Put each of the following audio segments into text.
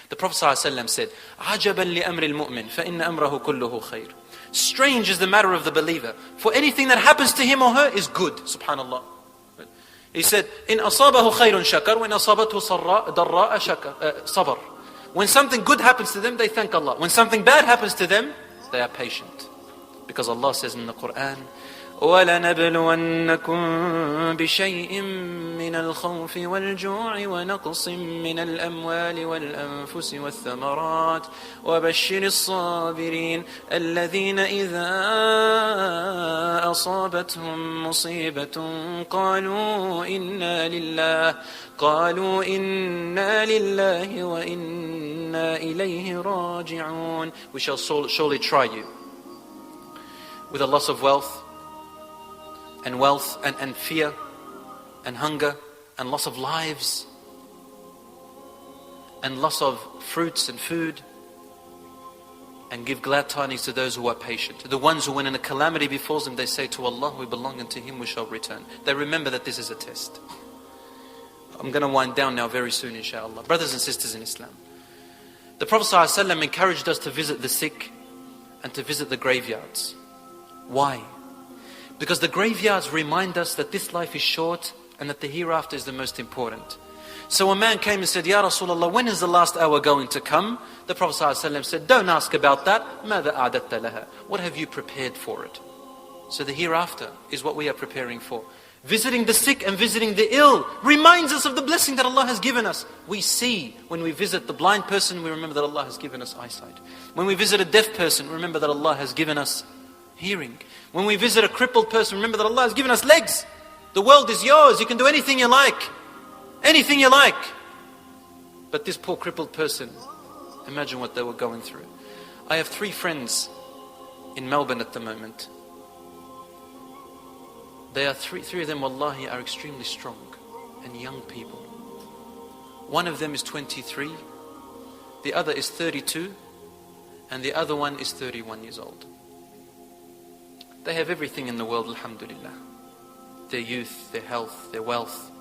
The Prophet ﷺ said, عَجَبًا لِأَمْرِ الْمُؤْمِنِ فَإِنَّ أَمْرَهُ كُلُّهُ خَيْرٌ. Strange is the matter of the believer, for anything that happens to him or her is good. Subhanallah. He said, إِنْ أَصَابَهُ خَيْرٌ شَكَرٌ وَإِنْ أَصَابَتْهُ ضَرَّاءَ صَبَرٌ. When something good happens to them, they thank Allah. When something bad happens to them, they are patient. Because Allah says in the Quran, وَلَنَبْلُوَنَّكُمْ بِشَيْءٍ مِّنَ الْخَوْفِ وَالْجُوعِ وَنَقْصٍ مِّنَ الْأَمْوَالِ وَالْأَنفُسِ وَالثَّمَرَاتِ وَبَشِّرِ الصَّابِرِينَ الَّذِينَ إِذَا أَصَابَتْهُمْ مُصِيبَةٌ قَالُوا إِنَّا لِلَّهِ وَإِنَّا إِلَيْهِ رَاجِعُونَ. We shall surely try you with a loss of wealth and fear and hunger and loss of lives and loss of fruits and food, and give glad tidings to those who are patient. The ones who, when a calamity befalls them, they say to Allah, we belong, and to Him we shall return. They remember that this is a test. I'm going to wind down now very soon, inshallah. Brothers and sisters in Islam, the Prophet ﷺ encouraged us to visit the sick and to visit the graveyards. Why? Because the graveyards remind us that this life is short and that the hereafter is the most important. So a man came and said, Ya Rasulullah, when is the last hour going to come? The Prophet ﷺ said, don't ask about that. ماذا أعددت لها? What have you prepared for it? So the hereafter is what we are preparing for. Visiting the sick and visiting the ill reminds us of the blessing that Allah has given us. We see, when we visit the blind person, we remember that Allah has given us eyesight. When we visit a deaf person, remember that Allah has given us hearing. When we visit a crippled person, remember that Allah has given us legs. The world is yours. You can do anything you like. Anything you like. But this poor crippled person, imagine what they were going through. I have 3 friends in Melbourne at the moment. They are three of them, wallahi, are extremely strong and young people. One of them is 23, the other is 32, and the other one is 31 years old. They have everything in the world, alhamdulillah. Their youth, their health, their wealth.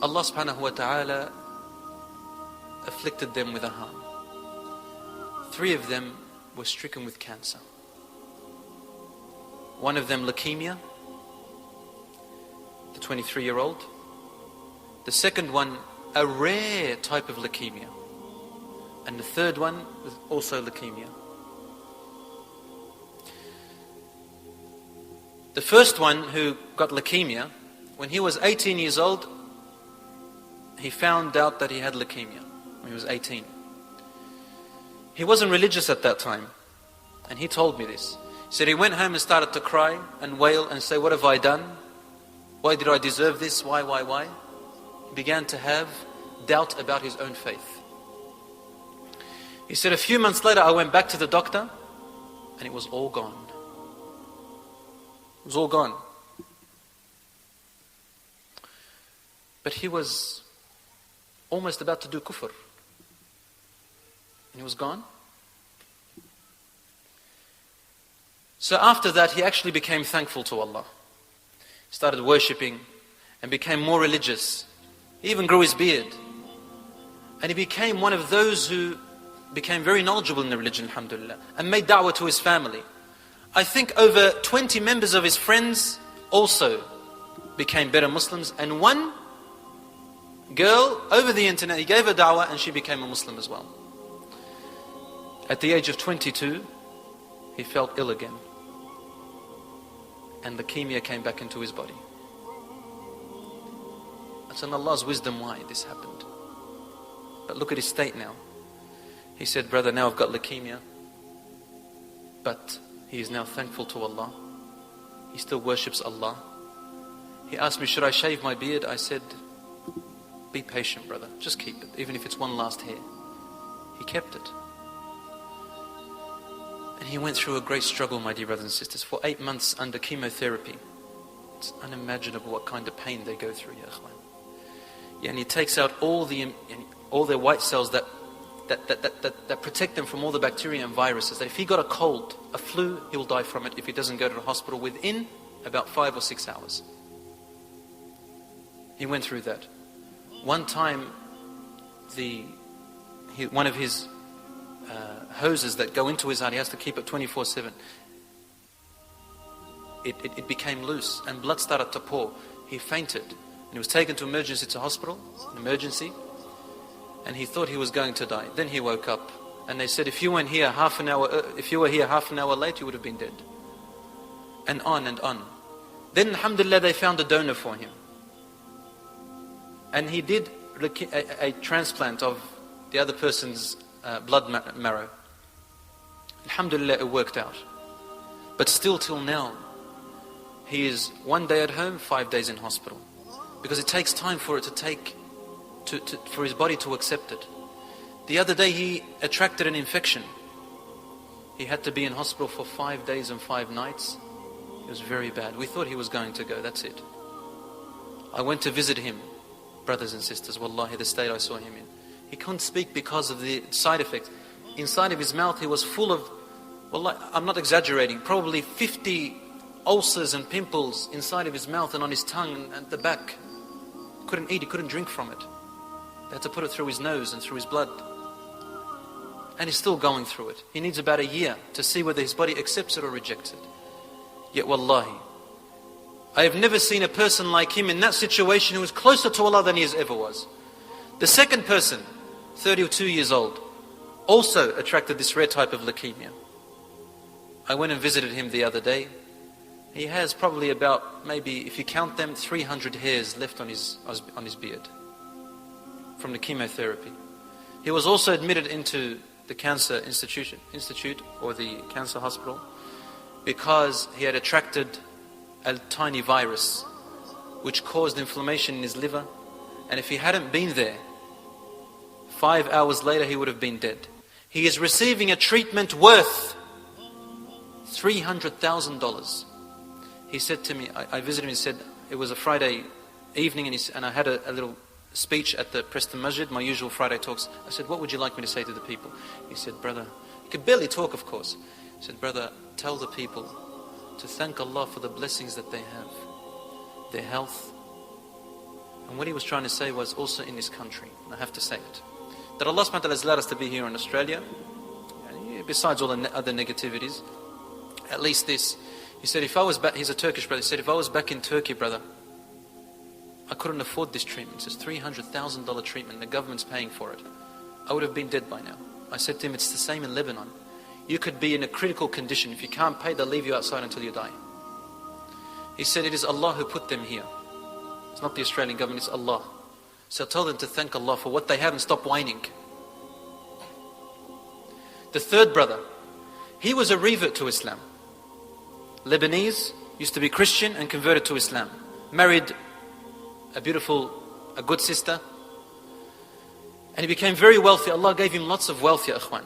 Allah subhanahu wa ta'ala afflicted them with a harm. 3 of them were stricken with cancer. One of them leukemia, the 23-year-old. The second one, a rare type of leukemia. And the third one was also leukemia. The first one, who got leukemia, when he was 18 years old, he found out that he had leukemia when he was 18. He wasn't religious at that time, and he told me this. He said he went home and started to cry and wail and say, what have I done? Why did I deserve this? Why? He began to have doubt about his own faith. He said, a few months later I went back to the doctor and it was all gone. It was all gone. But he was almost about to do kufr. And he was gone. So after that, he actually became thankful to Allah. He started worshipping and became more religious. He even grew his beard. And he became one of those who became very knowledgeable in the religion, alhamdulillah, and made da'wah to his family. I think over 20 members of his friends also became better Muslims, and one girl over the internet, he gave her da'wah and she became a Muslim as well. At the age of 22, he felt ill again, and leukemia came back into his body. It's in Allah's wisdom why this happened. But look at his state now. He said, brother, now I've got leukemia, but he is now thankful to Allah. He still worships Allah. He asked me, should I shave my beard? I said, be patient, brother. Just keep it, even if it's one last hair. He kept it. And he went through a great struggle, my dear brothers and sisters, for 8 months under chemotherapy. It's unimaginable what kind of pain they go through, ya akhwan. Yeah, and he takes out all their white cells that protect them from all the bacteria and viruses. That if he got a cold, a flu, he will die from it if he doesn't go to the hospital within about 5 or 6 hours. He went through that. One time, one of his hoses that go into his heart, he has to keep it 24/7. It became loose and blood started to pour. He fainted and he was taken to hospital, an emergency, and he thought he was going to die. Then he woke up and they said, if you were here half an hour late, you would have been dead. And on and on. Then alhamdulillah, they found a donor for him. And he did a transplant of the other person's blood marrow. Alhamdulillah, it worked out. But still till now, he is 1 day at home, 5 days in hospital. Because it takes time for it for his body to accept it. The other day he attracted an infection. He had to be in hospital for 5 days and 5 nights. It was very bad. We thought he was going to go, that's it. I went to visit him, brothers and sisters, wallahi, the state I saw him in. He couldn't speak because of the side effects. Inside of his mouth he was full of, wallahi, I'm not exaggerating, probably 50 ulcers and pimples inside of his mouth and on his tongue and at the back. Couldn't eat, he couldn't drink from it. They had to put it through his nose and through his blood. And he's still going through it. He needs about a year to see whether his body accepts it or rejects it. Yet wallahi, I have never seen a person like him in that situation who was closer to Allah than he ever was. The second person, 32 years old, also attracted this rare type of leukemia. I went and visited him the other day. He has probably about, maybe if you count them, 300 hairs left on his beard from the chemotherapy. He was also admitted into the cancer institute or the cancer hospital because he had attracted a tiny virus which caused inflammation in his liver, and if he hadn't been there, 5 hours later he would have been dead. He is receiving a treatment worth $300,000. He said to me, I visited him, he said, it was a Friday evening and I had a little speech at the Preston Masjid, my usual Friday talks. I said, what would you like me to say to the people? He said, brother, he could barely talk of course. He said, brother, tell the people to thank Allah for the blessings that they have, their health. And what he was trying to say was also in this country, and I have to say it, that Allah subhanahu wa ta'ala has allowed us to be here in Australia, and besides all the other negativities, at least this. He said, if I was back, he's a Turkish brother, he said, if I was back in Turkey, brother, I couldn't afford this treatment. It's a $300,000 treatment, the government's paying for it. I would have been dead by now. I said to him, it's the same in Lebanon. You could be in a critical condition. If you can't pay, they'll leave you outside until you die. He said, it is Allah who put them here. It's not the Australian government, it's Allah. So tell them to thank Allah for what they have and stop whining. The third brother, he was a revert to Islam. Lebanese, used to be Christian and converted to Islam. Married a good sister. And he became very wealthy. Allah gave him lots of wealth, ya ikhwan.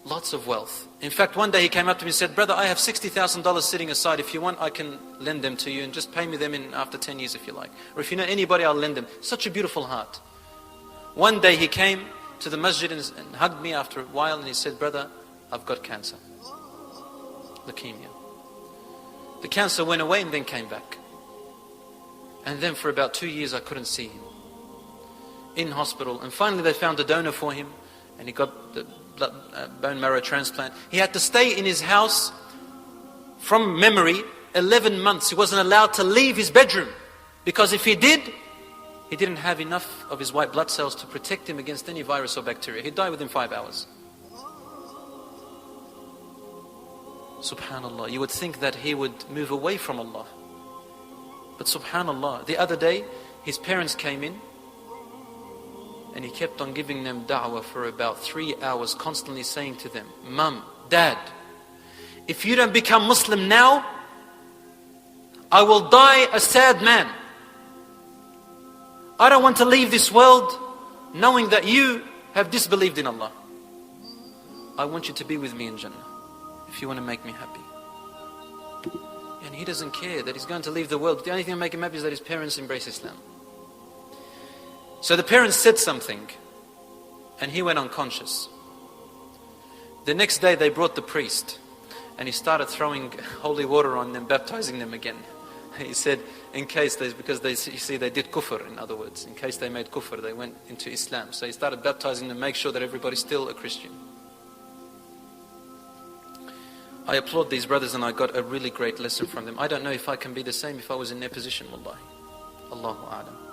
Lots of wealth. In fact, one day he came up to me and said, brother, I have $60,000 sitting aside. If you want, I can lend them to you and just pay me them in after 10 years if you like. Or if you know anybody, I'll lend them. Such a beautiful heart. One day he came to the masjid and hugged me after a while and he said, brother, I've got cancer. Leukemia. The cancer went away and then came back. And then for about 2 years I couldn't see him. In hospital. And finally they found a donor for him and he got the bone marrow transplant. He had to stay in his house from memory 11 months. He wasn't allowed to leave his bedroom because if he did, he didn't have enough of his white blood cells to protect him against any virus or bacteria. He'd die within 5 hours. Subhanallah, you would think that he would move away from Allah. But subhanallah, the other day his parents came in and he kept on giving them da'wah for about 3 hours, constantly saying to them, Mum, Dad, if you don't become Muslim now, I will die a sad man. I don't want to leave this world knowing that you have disbelieved in Allah. I want you to be with me in Jannah if you want to make me happy. And he doesn't care that he's going to leave the world. The only thing that make him happy is that his parents embrace Islam. So the parents said something and he went unconscious. The next day they brought the priest and he started throwing holy water on them, baptizing them again. He said, in case because you see they did kufr, in other words. In case they made kufr, they went into Islam. So he started baptizing them to make sure that everybody's still a Christian. I applaud these brothers and I got a really great lesson from them. I don't know if I can be the same if I was in their position, wallahi. Allahu a'lam.